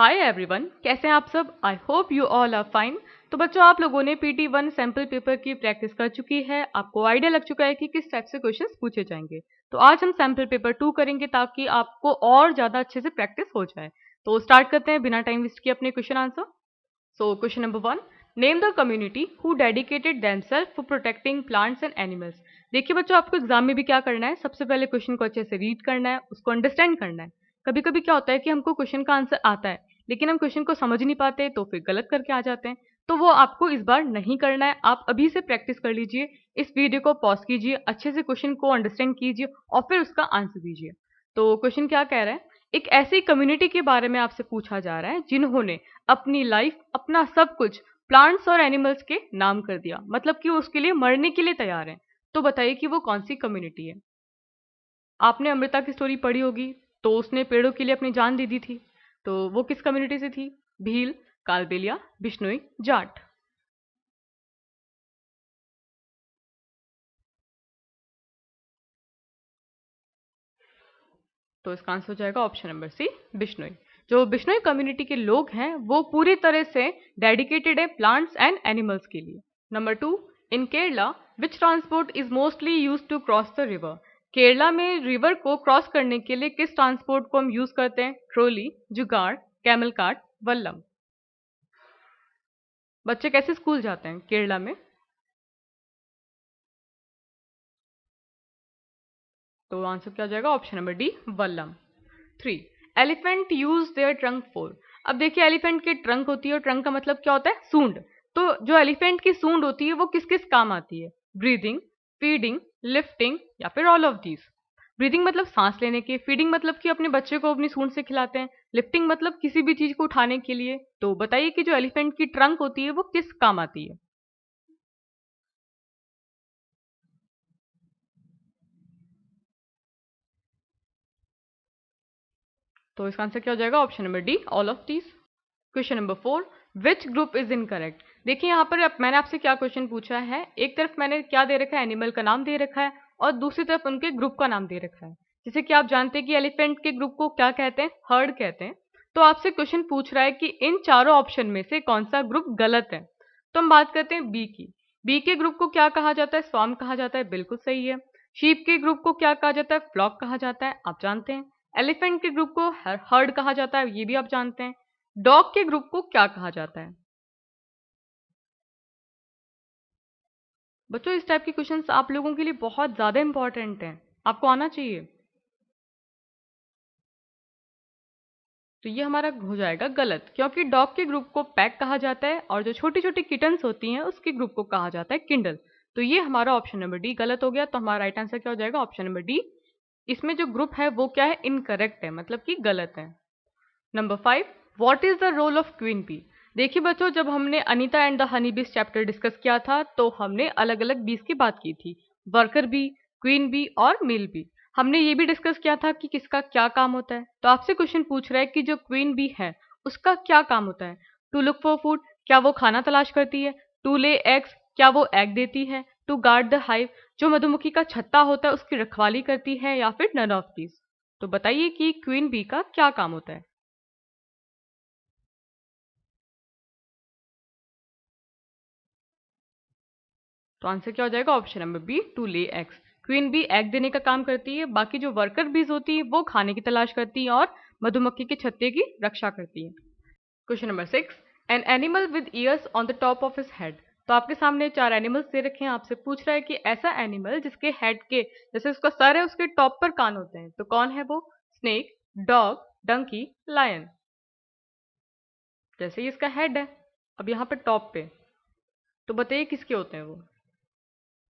Hi everyone, कैसे हैं आप सब। I hope you all are fine. तो बच्चों, आप लोगों ने PT1 सैम्पल पेपर की प्रैक्टिस कर चुकी है। आपको आइडिया लग चुका है कि किस टाइप से क्वेश्चंस पूछे जाएंगे। तो आज हम सैम्पल पेपर 2 करेंगे ताकि आपको और ज़्यादा अच्छे से प्रैक्टिस हो जाए। तो स्टार्ट करते हैं बिना टाइम वेस्ट किए अपने question answer. So question number 1, name the community who dedicated themselves for protecting plants and animals। देखिए बच्चों, आपको एग्जाम में भी क्या करना है, सबसे पहले क्वेश्चन को अच्छे से रीड करना है, उसको अंडरस्टैंड करना है। कभी कभी क्या होता है कि हमको क्वेश्चन का आंसर आता है लेकिन हम क्वेश्चन को समझ नहीं पाते तो फिर गलत करके आ जाते हैं। तो वो आपको इस बार नहीं करना है। आप अभी से प्रैक्टिस कर लीजिए, इस वीडियो को पॉज कीजिए, अच्छे से क्वेश्चन को अंडरस्टैंड कीजिए और फिर उसका आंसर दीजिए। तो क्वेश्चन क्या कह रहा है, एक ऐसी कम्युनिटी के बारे में आपसे पूछा जा रहा है जिन्होंने अपनी लाइफ, अपना सब कुछ प्लांट्स और एनिमल्स के नाम कर दिया, मतलब कि उसके लिए मरने के लिए तैयार है। तो बताइए कि वो कौन सी कम्युनिटी है। आपने अमृता की स्टोरी पढ़ी होगी, तो उसने पेड़ों के लिए अपनी जान दे दी थी। तो वो किस कम्युनिटी से थी? भील, कालबेलिया, बिश्नोई, जाट। तो इसका आंसर हो जाएगा ऑप्शन नंबर सी, बिश्नोई। जो बिश्नोई कम्युनिटी के लोग हैं वो पूरी तरह से डेडिकेटेड है प्लांट्स एंड एनिमल्स के लिए। Number 2, in Kerala which transport is mostly use to cross the river. Kerala में रिवर को क्रॉस करने के लिए किस ट्रांसपोर्ट को हम यूज करते हैं? ट्रॉली, जुगाड़, कैमल कार्ट, वल्लम। बच्चे कैसे स्कूल जाते हैं केरला में? तो आंसर क्या हो जाएगा? Option number D, Vallabh. 3, elephant use their trunk for. अब देखिए, एलिफेंट की ट्रंक होती है और ट्रंक का मतलब क्या होता है? सूंड। तो जो एलिफेंट की सूंड होती है वो किस किस काम आती है? ब्रीदिंग, फीडिंग, लिफ्टिंग या फिर ऑल ऑफ दीज। ब्रीदिंग मतलब सांस लेने के, फीडिंग मतलब कि अपने बच्चे को अपनी सूंड से खिलाते हैं, लिफ्टिंग मतलब किसी भी चीज को उठाने के लिए। तो बताइए कि जो एलिफेंट की ट्रंक होती है वो किस काम आती है? तो इसका आंसर क्या हो जाएगा? Option number D, all of these. Question number 4, which group is incorrect. देखिए यहाँ पर मैंने आपसे क्या क्वेश्चन पूछा है, एक तरफ मैंने क्या दे रखा है? एनिमल का नाम दे रखा है और दूसरी तरफ उनके ग्रुप का नाम दे रखा है। जैसे कि आप जानते हैं कि एलिफेंट के ग्रुप को क्या कहते हैं? हर्ड कहते हैं। तो आपसे क्वेश्चन पूछ रहा है कि इन चारों ऑप्शन में से कौन सा ग्रुप गलत है। तो हम बात करते हैं बी की। बी के ग्रुप को क्या कहा जाता है? स्वार्म कहा जाता है, बिल्कुल सही है। शीप के ग्रुप को क्या कहा जाता है? फ्लॉक कहा जाता है, आप जानते हैं। एलिफेंट के ग्रुप को हर्ड कहा जाता है, ये भी आप जानते हैं। डॉग के ग्रुप को क्या कहा जाता है? बच्चों, इस टाइप के क्वेश्चंस आप लोगों के लिए बहुत ज्यादा इंपॉर्टेंट हैं, आपको आना चाहिए। तो ये हमारा हो जाएगा गलत, क्योंकि डॉग के ग्रुप को पैक कहा जाता है और जो छोटी छोटी किटन्स होती हैं उसके ग्रुप को कहा जाता है किंडल। तो ये हमारा ऑप्शन नंबर डी गलत हो गया। तो हमारा राइट आंसर क्या हो जाएगा? Option number D. इसमें जो ग्रुप है वो क्या है? इनकरेक्ट है, मतलब कि गलत है। Number 5, what is the role of queen bee. देखिए बच्चों, जब हमने अनीता एंड द हनी बीज चैप्टर डिस्कस किया था तो हमने अलग अलग बीज की बात की थी, वर्कर बी, क्वीन बी और मेल बी। हमने ये भी डिस्कस किया था कि किसका क्या काम होता है। तो आपसे क्वेश्चन पूछ रहा है कि जो क्वीन बी है उसका क्या काम होता है? टू लुक फॉर फूड, क्या वो खाना तलाश करती है? टू ले एग्स, क्या वो एग देती है? टू गार्ड द हाइव, जो मधुमक्खी का छत्ता होता है उसकी रखवाली करती है, या फिर नन ऑफ दीज। तो बताइए कि क्वीन बी का क्या काम होता है? तो आंसर क्या हो जाएगा? Option number B, two lay eggs. Queen bee egg देने का काम करती है, बाकी जो वर्कर बीज होती है वो खाने की तलाश करती है और मधुमक्खी के छत्ते की रक्षा करती है। Question number 6, an animal with years on the top of his head. तो आपके सामने चार एनिमल्स दे रखे हैं, आपसे पूछ रहा है कि ऐसा एनिमल जिसके हेड के, जैसे उसका सर है उसके टॉप पर कान होते हैं, तो कौन है वो? Snake, dog, donkey, lion. जैसे ही इसका हेड है, अब यहाँ पर टॉप पे, तो बताइए किसके होते हैं वो?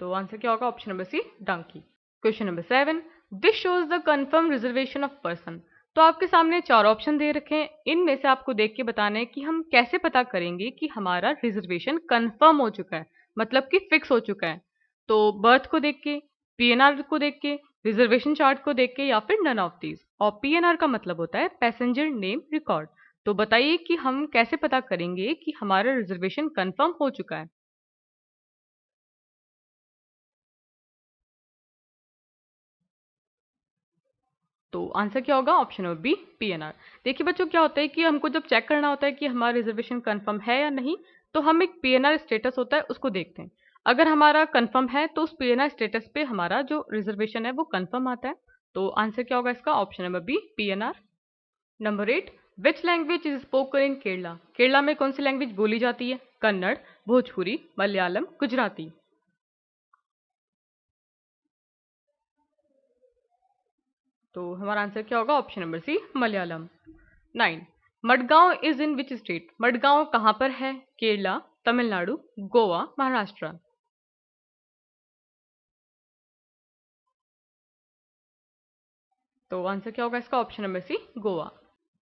तो आंसर क्या होगा? Option number C, donkey. Question number 7, this shows the confirm reservation of person. तो आपके सामने चार ऑप्शन दे रखे हैं, इनमें से आपको देख के बताना है कि हम कैसे पता करेंगे कि हमारा रिजर्वेशन कंफर्म हो चुका है, मतलब कि फिक्स हो चुका है। तो बर्थ को देख के, PNR को देख के, रिजर्वेशन चार्ट को देख के, या फिर नन ऑफ दीज। और PNR का मतलब होता है पैसेंजर नेम रिकॉर्ड। तो बताइए कि हम कैसे पता करेंगे कि हमारा रिजर्वेशन कंफर्म हो चुका है? तो आंसर क्या होगा? Option number B, PNR. देखिए बच्चों, क्या होता है कि हमको जब चेक करना होता है कि हमारा रिजर्वेशन कंफर्म है या नहीं, तो हम एक पीएनआर स्टेटस होता है उसको देखते हैं। अगर हमारा कंफर्म है तो उस पीएनआर स्टेटस पे हमारा जो रिजर्वेशन है वो कंफर्म आता है। तो आंसर क्या होगा इसका? Option number B, PNR. Number 8, which language is spoken in Kerala? Kerala में कौन सी लैंग्वेज बोली जाती है? कन्नड़, भोजपुरी, मलयालम, गुजराती। तो हमारा आंसर क्या होगा? Option number C, Malayalam. 9, Madgaon is in which state? Madgaon कहाँ पर है? केरला, तमिलनाडु, गोवा, महाराष्ट्र। तो आंसर क्या होगा इसका? Option number C, Goa.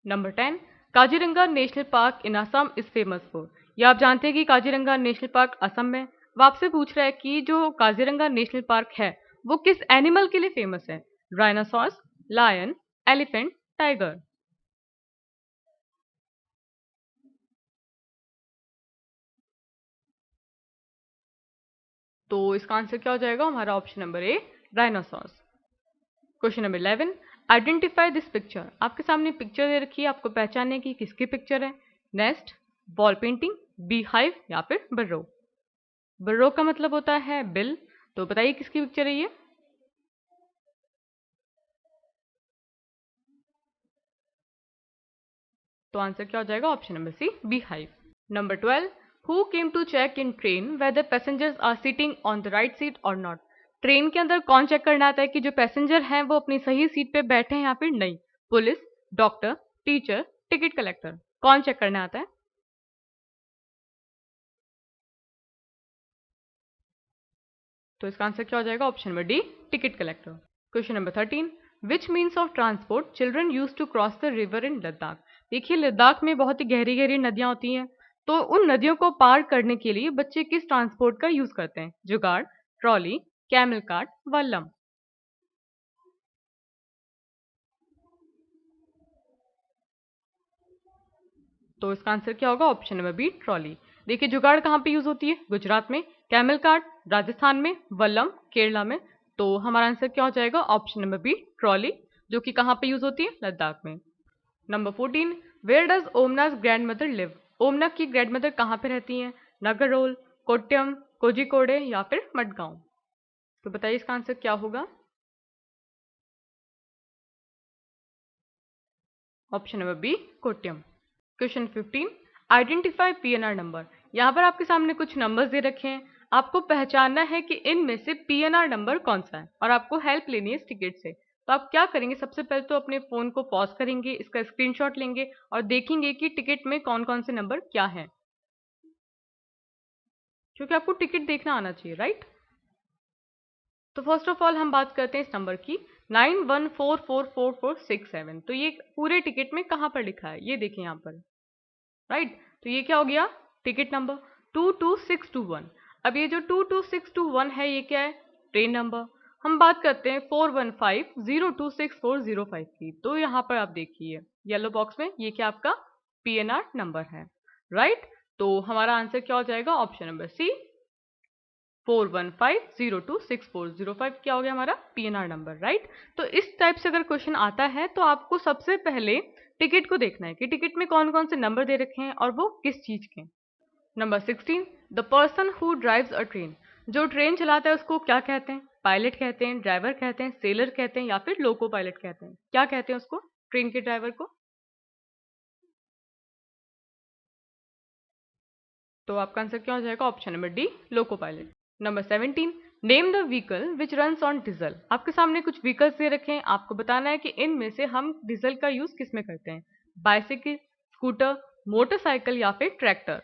Number 10, Kaziranga national park in Assam is famous for? ये आप जानते हैं कि काजीरंगा नेशनल पार्क असम में। वो आपसे पूछ रहा है कि जो काजीरंगा नेशनल पार्क है वो किस एनिमल के लिए फेमस है? Rhinoceros, lion, elephant, tiger. तो इसका आंसर क्या हो जाएगा? हमारा option number A, rhinoceros. Question number 11, identify this picture. आपके सामने पिक्चर दे रखी है, आपको पहचानने की किसकी पिक्चर है? Nest, wall painting, bee hive या फिर बर्रो। बर्रो का मतलब होता है बिल। तो बताइए किसकी पिक्चर है ये? तो आंसर क्या हो जाएगा? Option number C, bee hive. Number 12, who came to check in train whether passengers are sitting on the right seat और नॉट? ट्रेन के अंदर कौन चेक करना आता है कि जो पैसेंजर हैं वो अपनी सही सीट पे बैठे हैं या फिर नहीं? Police, doctor, teacher, ticket collector. कौन चेक करने आता है? तो इसका आंसर क्या हो जाएगा? Option number D, ticket collector. Question number 13, which means of transport children use to cross the river in Ladakh? देखिए लद्दाख में बहुत ही गहरी गहरी नदियां होती हैं, तो उन नदियों को पार करने के लिए बच्चे किस ट्रांसपोर्ट का यूज करते हैं? जुगाड़, ट्रॉली, कैमल कार्ट, वल्लम। तो इसका आंसर क्या होगा? Option number B, trolley. देखिए जुगाड़ कहाँ पे यूज होती है? गुजरात में। कैमल कार्ट राजस्थान में, वल्लम केरला में। तो हमारा आंसर क्या हो जाएगा? ऑप्शन नंबर बी, ट्रॉली, जो कि कहाँ पे यूज होती है? लद्दाख में। Number 14, where does Omana's grand mother live? Omana की ग्रैंड मदर कहाँ पे रहती हैं? नागरहोल, कोट्यम, कोझिकोडे या फिर मडगांव। तो बताइए इसका आंसर क्या होगा? Option number B, Kottayam. Question 15, identify PNR number. यहाँ पर आपके सामने कुछ नंबर्स दे रखे हैं, आपको पहचानना है कि इनमें से पीएनआर नंबर कौन सा है और आपको हेल्प लेनी है इस टिकट से। तो आप क्या करेंगे? सबसे पहले तो अपने फोन को पॉज करेंगे, इसका स्क्रीनशॉट लेंगे और देखेंगे कि टिकट में कौन कौन से नंबर क्या है, क्योंकि आपको टिकट देखना आना चाहिए, राइट? तो फर्स्ट ऑफ ऑल हम बात करते हैं इस नंबर की, 91444467। तो ये पूरे टिकट में कहाँ पर लिखा है? ये देखिए यहाँ पर, राइट? तो ये क्या हो गया? Ticket number 22621। अब ये जो 22621 है ये क्या है? Train number. हम बात करते हैं 4150264005 की। तो यहाँ पर आप देखिए येलो बॉक्स में ये क्या आपका पीएनआर नंबर है, राइट? तो हमारा आंसर क्या हो जाएगा? ऑप्शन नंबर सी, 4150264005 क्या हो गया हमारा? PNR number, right? तो इस टाइप से अगर क्वेश्चन आता है तो आपको सबसे पहले टिकट को देखना है कि टिकट में कौन कौन से नंबर दे रखे हैं और वो किस चीज के। Number 16, the person who drives a train. जो ट्रेन चलाता है उसको क्या कहते हैं? पायलट कहते हैं, ड्राइवर कहते हैं, सेलर कहते हैं या फिर लोको पायलट कहते हैं? क्या कहते हैं उसको, ट्रेन के ड्राइवर को? तो आपका आंसर क्या हो जाएगा? Option number D, loco pilot. Number 17, name the vehicle which runs on diesel. आपके सामने कुछ व्हीकल्स दे रखे हैं, आपको बताना है कि इनमें से हम डीजल का यूज किस में करते हैं? बाइसिकल, स्कूटर, मोटरसाइकिल या फिर ट्रैक्टर।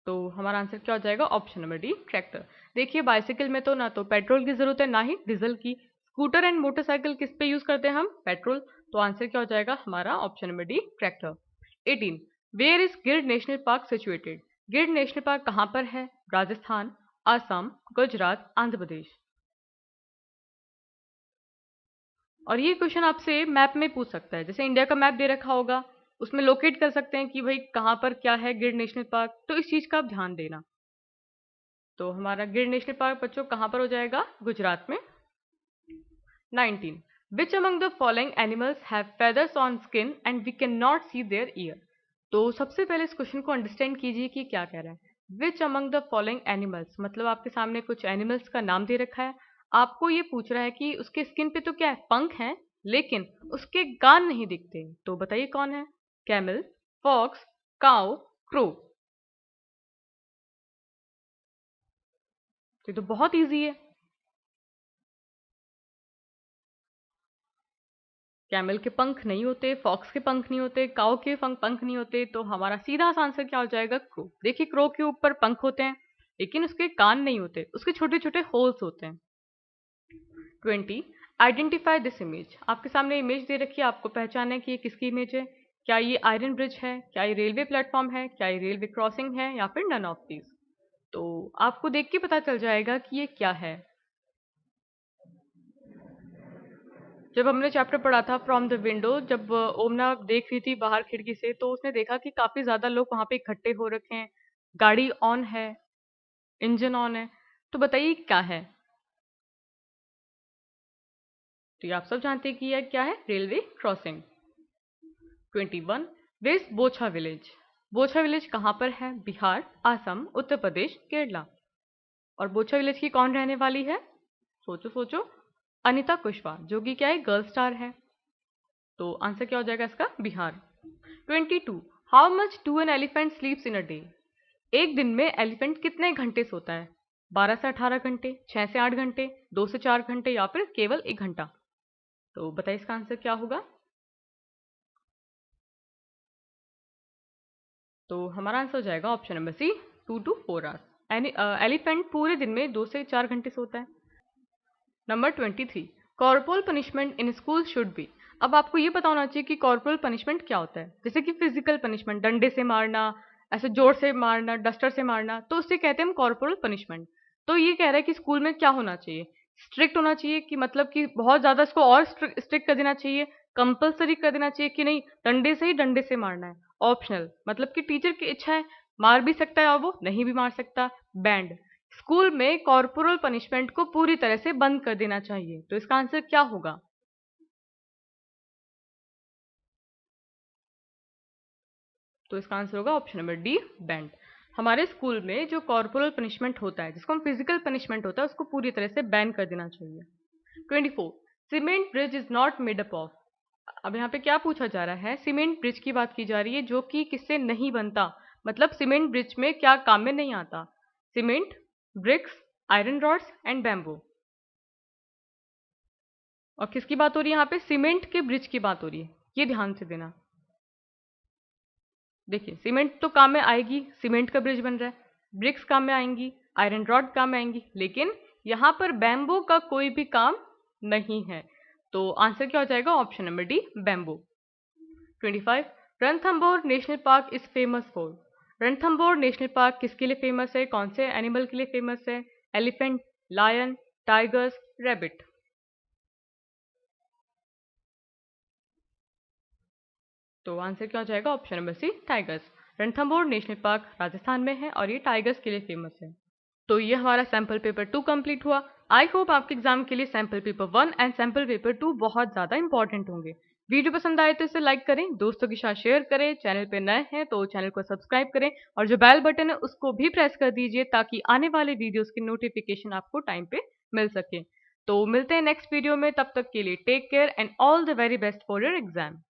तो हमारा आंसर क्या हो जाएगा? Option number D, tractor. देखिए बाइसिकल में तो ना तो पेट्रोल की जरूरत है ना ही डीजल की। स्कूटर एंड मोटरसाइकिल किस पे यूज करते हैं हम? पेट्रोल। तो आंसर क्या हो जाएगा हमारा? Option number D, tractor. 18, where is Gir national park situated? Gir national park कहाँ पर है? राजस्थान, असम, गुजरात, आंध्र प्रदेश। और ये क्वेश्चन आपसे मैप में पूछ सकता है, जैसे इंडिया का मैप दे रखा होगा उसमें लोकेट कर सकते हैं कि भाई कहाँ पर क्या है गिर नेशनल पार्क। तो इस चीज का आप ध्यान देना। तो हमारा गिर नेशनल पार्क बच्चों कहाँ पर हो जाएगा? गुजरात में। 19. Which among the following animals have feathers on skin and we cannot see their ear? तो सबसे पहले इस क्वेश्चन को अंडरस्टैंड कीजिए कि क्या कह रहा है। Which among the following animals, मतलब आपके सामने कुछ एनिमल्स का नाम दे रखा है, आपको ये पूछ रहा है कि उसके स्किन पे तो क्या है, पंख हैं, लेकिन उसके कान नहीं दिखते। तो बताइए कौन है? Camel, fox, cow, crow. तो बहुत इजी है। कैमल के पंख नहीं होते, फॉक्स के पंख नहीं होते, काऊ के पंख नहीं होते, तो हमारा सीधा सा आंसर क्या हो जाएगा? क्रो। देखिए क्रो के ऊपर पंख होते हैं लेकिन उसके कान नहीं होते, उसके छोटे छोटे होल्स होते हैं। 20. आइडेंटिफाई दिस इमेज, आपके सामने इमेज दे रखी है, आपको पहचाना है कि ये किसकी इमेज है। क्या ये आयरन ब्रिज है, क्या ये रेलवे प्लेटफॉर्म है, क्या ये रेलवे क्रॉसिंग है, या फिर नन ऑफ दीज। तो आपको देख के पता चल जाएगा कि ये क्या है। जब हमने चैप्टर पढ़ा था फ्रॉम द विंडो, जब ओमना देख रही थी बाहर खिड़की से, तो उसने देखा कि काफी ज्यादा लोग वहां पे इकट्ठे हो रखे हैं, गाड़ी ऑन है, इंजन ऑन है। तो बताइए क्या है? तो ये आप सब जानते हैं कि यह क्या है? Railway crossing. 21. West Bochha village, Bochha village कहाँ पर है? बिहार, असम, उत्तर प्रदेश, केरला। और बोछा विलेज की कौन रहने वाली है? सोचो सोचो। अनिता कुशवाहा, जो कि क्या है? गर्ल स्टार है। तो आंसर क्या हो जाएगा इसका? Bihar. 22. How much do an elephant स्लीप्स in a day, एक दिन में एलिफेंट कितने घंटे सोता है? 12 से 18 घंटे, 6 से 8 घंटे, 2 से 4 घंटे, या फिर केवल 1 घंटा। तो बताइए इसका आंसर क्या होगा? तो हमारा आंसर हो जाएगा option number C, 2 to 4 hours. Elephant पूरे दिन में 2 से 4 घंटे सोता है। Number 23. Corporal punishment in school should be, अब आपको ये पता होना चाहिए कि कॉर्पोरल पनिशमेंट क्या होता है। जैसे कि फिजिकल पनिशमेंट, डंडे से मारना, ऐसे जोर से मारना, डस्टर से मारना, तो उससे कहते हैं हम कॉर्पोरल पनिशमेंट। तो ये कह रहा है कि स्कूल में क्या होना चाहिए? स्ट्रिक्ट होना चाहिए, कि मतलब कि बहुत ज्यादा इसको और स्ट्रिक्ट कर देना चाहिए, कंपलसरी कर देना चाहिए, कि नहीं डंडे से ही डंडे से मारना है। ऑप्शनल, मतलब कि टीचर की इच्छा है, मार भी सकता है और वो नहीं भी मार सकता। बैंड, स्कूल में कॉर्पोरल पनिशमेंट को पूरी तरह से बंद कर देना चाहिए। तो इसका आंसर क्या होगा? तो इसका आंसर होगा ऑप्शन नंबर डी, बैंड। हमारे स्कूल में जो कॉर्पोरल पनिशमेंट होता है, जिसको हम फिजिकल पनिशमेंट होता है, उसको पूरी तरह से बैन कर देना चाहिए। 24. Cement bridge is not made up of, अब यहाँ पे क्या पूछा जा रहा है? सीमेंट ब्रिज की बात की जा रही है, जो कि किससे नहीं बनता, मतलब सीमेंट ब्रिज में क्या काम में नहीं आता? Cement, bricks, iron rods and bamboo. और किसकी बात हो रही है यहाँ पे? सीमेंट के ब्रिज की बात हो रही है, ये ध्यान से देना। देखिए सीमेंट तो काम में आएगी, सीमेंट का ब्रिज बन रहा है, ब्रिक्स काम में आएंगी, आयरन रॉड काम में आएंगी, लेकिन यहाँ पर बैम्बू का कोई भी काम नहीं है। तो आंसर क्या हो जाएगा? Option number D, bamboo. 25. Ranthambore national park is famous for, Ranthambore national park किसके लिए फेमस है? कौन से एनिमल के लिए फेमस है? Elephant, lion, tigers, rabbit. तो आंसर क्या हो जाएगा? Option number C, tigers. Ranthambore national park Rajasthan में है और ये टाइगर्स के लिए फेमस है। तो ये हमारा सैम्पल पेपर 2 कंप्लीट हुआ। आई होप आपके एग्जाम के लिए sample paper 1 and sample paper 2 बहुत ज़्यादा इंपॉर्टेंट होंगे। वीडियो पसंद आए तो इसे लाइक करें, दोस्तों के साथ शेयर करें, चैनल पे नए हैं तो चैनल को सब्सक्राइब करें, और जो बेल बटन है उसको भी प्रेस कर दीजिए ताकि आने वाले वीडियोस की नोटिफिकेशन आपको टाइम पे मिल सके। तो मिलते हैं नेक्स्ट वीडियो में, तब तक के लिए take care and all the very best for your exam.